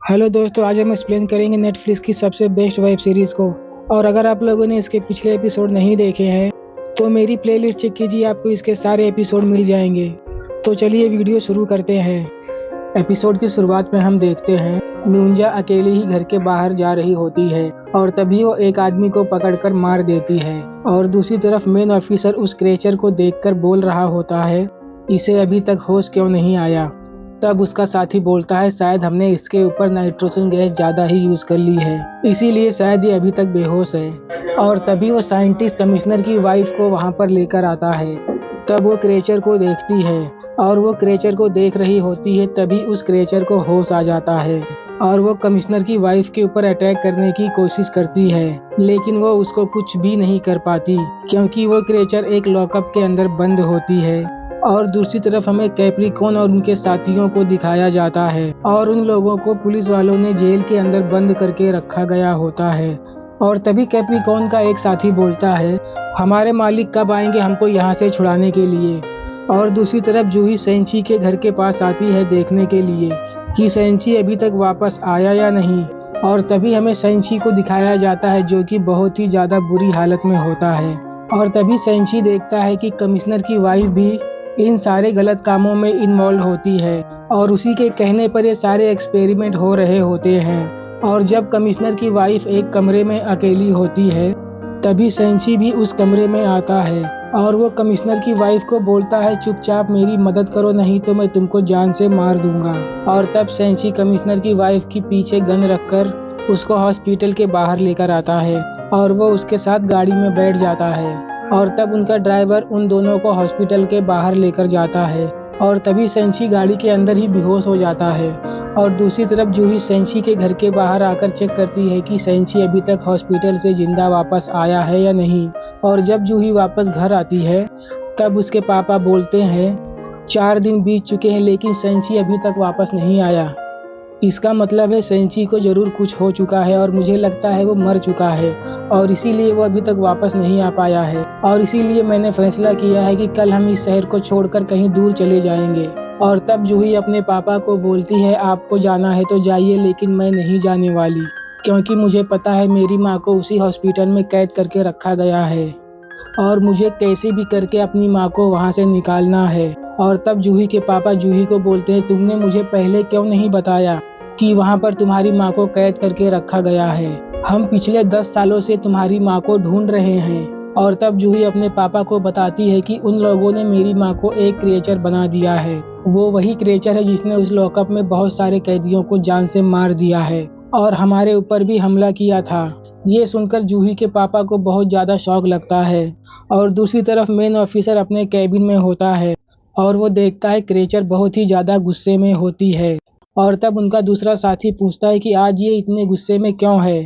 Hello दोस्तों, आज हम एक्सप्लेन करेंगे नेटफ्लिक्स की सबसे बेस्ट वेब सीरीज़ को। और अगर आप लोगों ने इसके पिछले एपिसोड नहीं देखे हैं तो मेरी प्लेलिस्ट चेक कीजिए, आपको इसके सारे एपिसोड मिल जाएंगे। तो चलिए वीडियो शुरू करते हैं। एपिसोड की शुरुआत में हम देखते हैं म्यूंजा अकेली ही घर के बाहर जा रही होती है और तभी वो एक आदमी को पकड़कर मार देती है। और दूसरी तरफ मेन ऑफिसर उस क्रेचर को देखकर बोल रहा होता है, इसे अभी तक होश क्यों नहीं आया। तब उसका साथी बोलता है, शायद हमने इसके ऊपर नाइट्रोजन गैस ज़्यादा ही यूज़ कर ली है, इसीलिए शायद ये अभी तक बेहोश है। और तभी वो साइंटिस्ट कमिश्नर की वाइफ को वहाँ पर लेकर आता है। तब वो क्रेचर को देखती है और वो क्रेचर को देख रही होती है। तभी उस क्रेचर को होश आ जाता है और वो कमिश्नर की वाइफ के ऊपर अटैक करने की कोशिश करती है, लेकिन वो उसको कुछ भी नहीं कर पाती क्योंकि वो क्रेचर एक लॉकअप के अंदर बंद होती है। और दूसरी तरफ हमें कैप्रिकॉन और उनके साथियों को दिखाया जाता है और उन लोगों को पुलिस वालों ने जेल के अंदर बंद करके रखा गया होता है। और तभी कैप्रिकॉन का एक साथी बोलता है, हमारे मालिक कब आएंगे हमको यहाँ से छुड़ाने के लिए। और दूसरी तरफ जूही सेंची के घर के पास आती है देखने के लिए कि सेंची अभी तक वापस आया या नहीं। और तभी हमें सेंची को दिखाया जाता है जो कि बहुत ही ज़्यादा बुरी हालत में होता है। और तभी सेंची देखता है कि कमिश्नर की वाइफ भी इन सारे गलत कामों में इन्वॉल्व होती है और उसी के कहने पर ये सारे एक्सपेरिमेंट हो रहे होते हैं। और जब कमिश्नर की वाइफ एक कमरे में अकेली होती है तभी सेंची भी उस कमरे में आता है और वो कमिश्नर की वाइफ को बोलता है, चुपचाप मेरी मदद करो नहीं तो मैं तुमको जान से मार दूंगा। और तब सेंची कमिश्नर की वाइफ की पीछे गन रखकर उसको हॉस्पिटल के बाहर लेकर आता है और वो उसके साथ गाड़ी में बैठ जाता है। और तब उनका ड्राइवर उन दोनों को हॉस्पिटल के बाहर लेकर जाता है और तभी सेंची गाड़ी के अंदर ही बेहोश हो जाता है। और दूसरी तरफ जूही सेंची के घर के बाहर आकर चेक करती है कि सेंची अभी तक हॉस्पिटल से जिंदा वापस आया है या नहीं। और जब जूही वापस घर आती है तब उसके पापा बोलते हैं, 4 दिन बीत चुके हैं लेकिन सेंची अभी तक वापस नहीं आया। इसका मतलब है सेंची को जरूर कुछ हो चुका है और मुझे लगता है वो मर चुका है और इसीलिए वो अभी तक वापस नहीं आ पाया है। और इसीलिए मैंने फैसला किया है कि कल हम इस शहर को छोड़कर कहीं दूर चले जाएंगे। और तब जूही अपने पापा को बोलती है, आपको जाना है तो जाइए लेकिन मैं नहीं जाने वाली क्योंकि मुझे पता है मेरी माँ को उसी हॉस्पिटल में कैद करके रखा गया है और मुझे कैसे भी करके अपनी माँ को वहाँ से निकालना है। और तब जूही के पापा जूही को बोलते हैं, तुमने मुझे पहले क्यों नहीं बताया कि वहाँ पर तुम्हारी माँ को कैद करके रखा गया है। हम पिछले 10 सालों से तुम्हारी माँ को ढूंढ रहे हैं। और तब जूही अपने पापा को बताती है कि उन लोगों ने मेरी माँ को एक क्रिएचर बना दिया है। वो वही क्रिएचर है जिसने उस लॉकअप में बहुत सारे कैदियों को जान से मार दिया है और हमारे ऊपर भी हमला किया था। ये सुनकर जूही के पापा को बहुत ज़्यादा शौक लगता है। और दूसरी तरफ मेन ऑफिसर अपने कैबिन में होता है और वो देखता है क्रिएचर बहुत ही ज़्यादा गुस्से में होती है। और तब उनका दूसरा साथी पूछता है कि आज ये इतने गुस्से में क्यों है।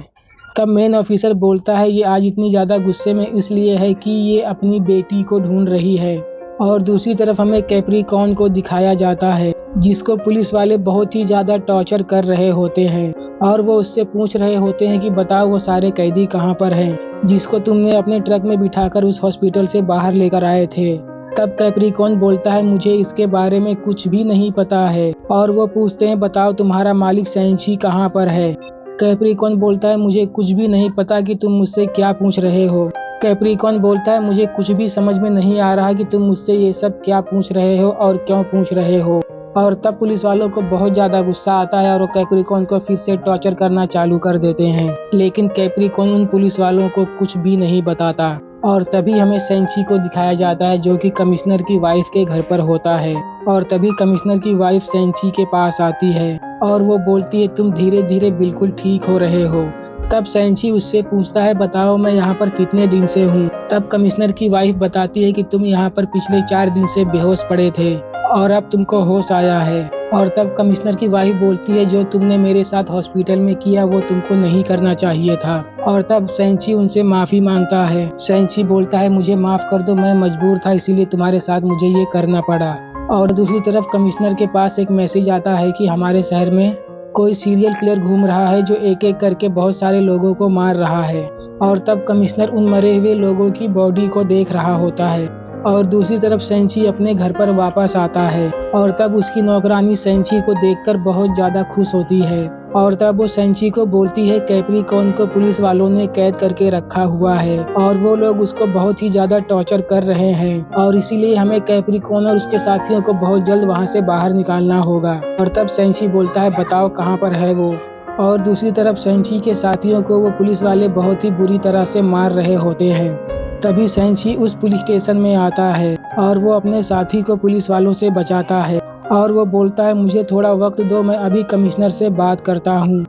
तब मेन ऑफिसर बोलता है, ये आज इतनी ज़्यादा गुस्से में इसलिए है कि ये अपनी बेटी को ढूंढ रही है। और दूसरी तरफ हमें कैप्रिकॉन को दिखाया जाता है जिसको पुलिस वाले बहुत ही ज़्यादा टॉर्चर कर रहे होते हैं और वो उससे पूछ रहे होते हैं कि बताओ वो सारे कैदी कहाँ पर हैं जिसको तुमने अपने ट्रक में बिठाकर उस हॉस्पिटल से बाहर लेकर आए थे। तब कैप्रिकॉन बोलता है, मुझे इसके बारे में कुछ भी नहीं पता है। और वो पूछते हैं, बताओ तुम्हारा मालिक सेंची कहाँ पर है। कैप्रिकॉन बोलता है, मुझे कुछ भी नहीं पता कि तुम मुझसे क्या पूछ रहे हो। कैप्रिकॉन बोलता है, मुझे कुछ भी समझ में नहीं आ रहा कि तुम मुझसे ये सब क्या पूछ रहे हो और क्यों पूछ रहे हो। और तब पुलिस वालों को बहुत ज़्यादा गुस्सा आता है और वो कैप्रिकॉन को फिर से टॉर्चर करना चालू कर देते हैं, लेकिन कैप्रिकॉन उन पुलिस वालों को कुछ भी नहीं बताता। और तभी हमें सेंची को दिखाया जाता है जो कि कमिश्नर की वाइफ के घर पर होता है। और तभी कमिश्नर की वाइफ सेंची के पास आती है और वो बोलती है, तुम धीरे धीरे बिल्कुल ठीक हो रहे हो। तब सेंची उससे पूछता है, बताओ मैं यहाँ पर कितने दिन से हूँ। तब कमिश्नर की वाइफ बताती है कि तुम यहाँ पर पिछले 4 दिन से बेहोश पड़े थे और अब तुमको होश आया है। और तब कमिश्नर की वाइफ बोलती है, जो तुमने मेरे साथ हॉस्पिटल में किया वो तुमको नहीं करना चाहिए था। और तब सेंची उनसे माफ़ी मांगता है। सेंची बोलता है, मुझे माफ़ कर दो, मैं मजबूर था इसीलिए तुम्हारे साथ मुझे ये करना पड़ा। और दूसरी तरफ कमिश्नर के पास एक मैसेज आता है कि हमारे शहर में कोई सीरियल किलर घूम रहा है जो एक एक करके बहुत सारे लोगों को मार रहा है। और तब कमिश्नर उन मरे हुए लोगों की बॉडी को देख रहा होता है। और दूसरी तरफ सेंची अपने घर पर वापस आता है और तब उसकी नौकरानी सेंची को देखकर बहुत ज़्यादा खुश होती है और तब वो सेंची को बोलती है कैप्रिकॉर्न को पुलिस वालों ने कैद करके रखा हुआ है और वो लोग उसको बहुत ही ज्यादा टॉर्चर कर रहे हैं और इसीलिए हमें कैप्रिकॉर्न और उसके साथियों को बहुत जल्द वहाँ से बाहर निकालना होगा। और तब सेंची बोलता है बताओ कहाँ पर है वो। और दूसरी तरफ सेंची के साथियों को वो पुलिस वाले बहुत ही बुरी तरह से मार रहे होते हैं। तभी सेंची उस पुलिस स्टेशन में आता है और वो अपने साथी को पुलिस वालों से बचाता है और वो बोलता है मुझे थोड़ा वक्त दो, मैं अभी कमिश्नर से बात करता हूँ।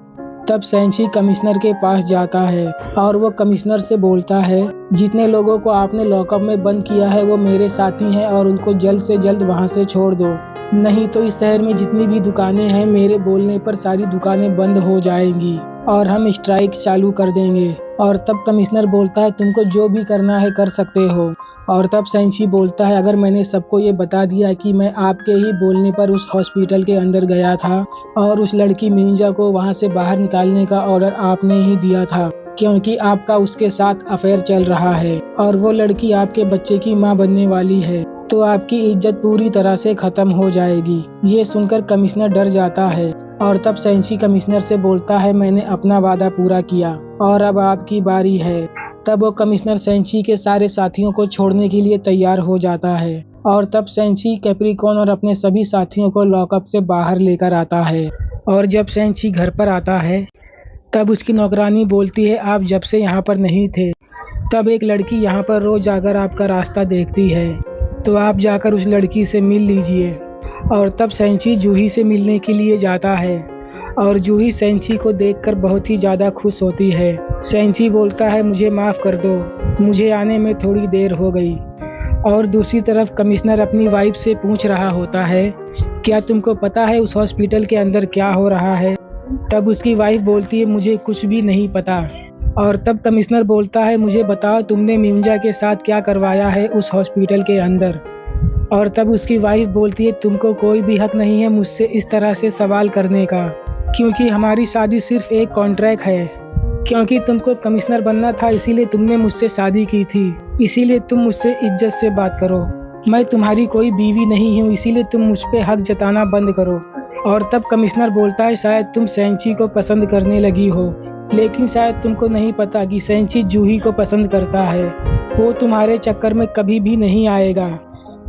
तब सेंची कमिश्नर के पास जाता है और वो कमिश्नर से बोलता है जितने लोगों को आपने लॉकअप में बंद किया है वो मेरे साथी हैं और उनको जल्द से जल्द वहाँ से छोड़ दो, नहीं तो इस शहर में जितनी भी दुकानें हैं मेरे बोलने पर सारी दुकानें बंद हो जाएंगी और हम स्ट्राइक चालू कर देंगे। और तब कमिश्नर बोलता है तुमको जो भी करना है कर सकते हो। और तब सेंची बोलता है अगर मैंने सबको ये बता दिया कि मैं आपके ही बोलने पर उस हॉस्पिटल के अंदर गया था और उस लड़की मिंजा को वहाँ से बाहर निकालने का ऑर्डर आपने ही दिया था क्योंकि आपका उसके साथ अफेयर चल रहा है और वो लड़की आपके बच्चे की माँ बनने वाली है, तो आपकी इज्जत पूरी तरह से खत्म हो जाएगी। ये सुनकर कमिश्नर डर जाता है और तब सेंची कमिश्नर से बोलता है मैंने अपना वादा पूरा किया और अब आपकी बारी है। तब वो कमिश्नर सेंची के सारे साथियों को छोड़ने के लिए तैयार हो जाता है और तब सेंची कैप्रिकॉर्न और अपने सभी साथियों को लॉकअप से बाहर लेकर आता है। और जब सेंची घर पर आता है तब उसकी नौकरानी बोलती है आप जब से यहाँ पर नहीं थे तब एक लड़की यहाँ पर रोज जाकर आपका रास्ता देखती है, तो आप जाकर उस लड़की से मिल लीजिए। और तब सेंची जूही से मिलने के लिए जाता है और जूही सेंची को देखकर बहुत ही ज़्यादा खुश होती है। सेंची बोलता है मुझे माफ़ कर दो, मुझे आने में थोड़ी देर हो गई। और दूसरी तरफ कमिश्नर अपनी वाइफ से पूछ रहा होता है क्या तुमको पता है उस हॉस्पिटल के अंदर क्या हो रहा है। तब उसकी वाइफ बोलती है मुझे कुछ भी नहीं पता। और तब कमिश्नर बोलता है मुझे बताओ तुमने मिंजा के साथ क्या करवाया है उस हॉस्पिटल के अंदर। और तब उसकी वाइफ बोलती है तुमको कोई भी हक नहीं है मुझसे इस तरह से सवाल करने का, क्योंकि हमारी शादी सिर्फ एक कॉन्ट्रैक्ट है, क्योंकि तुमको कमिश्नर बनना था इसीलिए तुमने मुझसे शादी की थी, इसीलिए तुम मुझसे इज्जत से बात करो। मैं तुम्हारी कोई बीवी नहीं हूँ इसीलिए तुम मुझ पे हक जताना बंद करो। और तब कमिश्नर बोलता है शायद तुम सेंची को पसंद करने लगी हो, लेकिन शायद तुमको नहीं पता कि सेंची जूही को पसंद करता है, वो तुम्हारे चक्कर में कभी भी नहीं आएगा,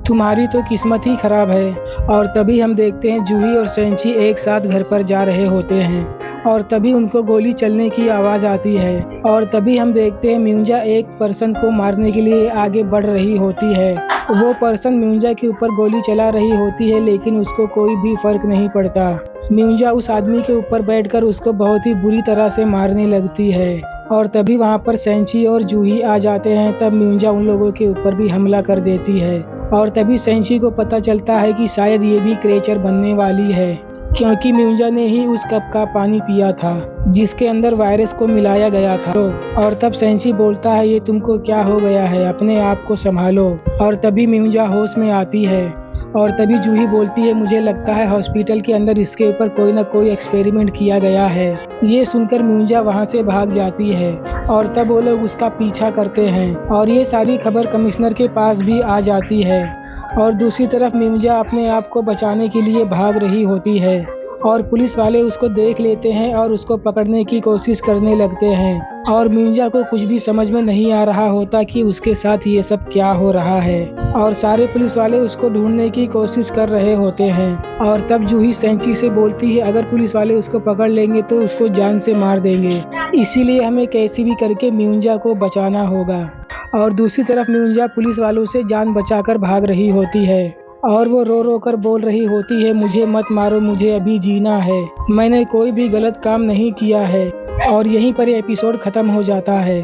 तुम्हारी तो किस्मत ही खराब है। और तभी हम देखते हैं जूही और सेंची एक साथ घर पर जा रहे होते हैं और तभी उनको गोली चलने की आवाज़ आती है और तभी हम देखते हैं मिंजा एक पर्सन को मारने के लिए आगे बढ़ रही होती है। वो पर्सन मिंजा के ऊपर गोली चला रही होती है लेकिन उसको कोई भी फर्क नहीं पड़ता। मिंजा उस आदमी के ऊपर बैठकर उसको बहुत ही बुरी तरह से मारने लगती है और तभी वहाँ पर सेंची और जूही आ जाते हैं। तब मिंजा उन लोगों के ऊपर भी हमला कर देती है और तभी सेंची को पता चलता है कि शायद ये भी क्रेचर बनने वाली है, क्योंकि मिंजा ने ही उस कप का पानी पिया था जिसके अंदर वायरस को मिलाया गया था। और तब सेंची बोलता है ये तुमको क्या हो गया है, अपने आप को संभालो। और तभी मिंजा होश में आती है और तभी जूही बोलती है मुझे लगता है हॉस्पिटल के अंदर इसके ऊपर कोई ना कोई एक्सपेरिमेंट किया गया है। ये सुनकर मिंजा वहाँ से भाग जाती है और तब वो लोग उसका पीछा करते हैं और ये सारी खबर कमिश्नर के पास भी आ जाती है। और दूसरी तरफ मिंजा अपने आप को बचाने के लिए भाग रही होती है और पुलिस वाले उसको देख लेते हैं और उसको पकड़ने की कोशिश करने लगते हैं और मिंजा को कुछ भी समझ में नहीं आ रहा होता कि उसके साथ ये सब क्या हो रहा है और सारे पुलिस वाले उसको ढूंढने की कोशिश कर रहे होते हैं। और तब जूही सेंची से बोलती है अगर पुलिस वाले उसको पकड़ लेंगे तो उसको जान से मार देंगे, इसीलिए हमें कैसे भी करके मिंजा को बचाना होगा। और दूसरी तरफ मिंजा पुलिस वालों से जान बचाकर भाग रही होती है और वो रो रो कर बोल रही होती है मुझे मत मारो, मुझे अभी जीना है, मैंने कोई भी गलत काम नहीं किया है। और यहीं पर एपिसोड खत्म हो जाता है।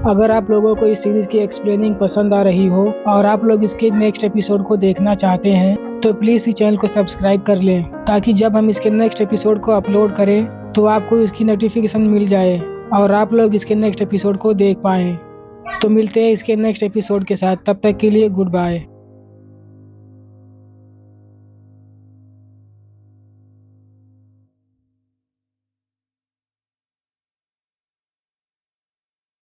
अगर आप लोगों को इस सीरीज की एक्सप्लेनिंग पसंद आ रही हो और आप लोग इसके नेक्स्ट एपिसोड को देखना चाहते हैं तो प्लीज़ इस चैनल को सब्सक्राइब कर लें ताकि जब हम इसके नेक्स्ट एपिसोड को अपलोड करें तो आपको इसकी नोटिफिकेशन मिल जाए और आप लोग इसके नेक्स्ट एपिसोड को देख पाएँ। तो मिलते हैं इसके नेक्स्ट एपिसोड के साथ, तब तक के लिए गुड बाय।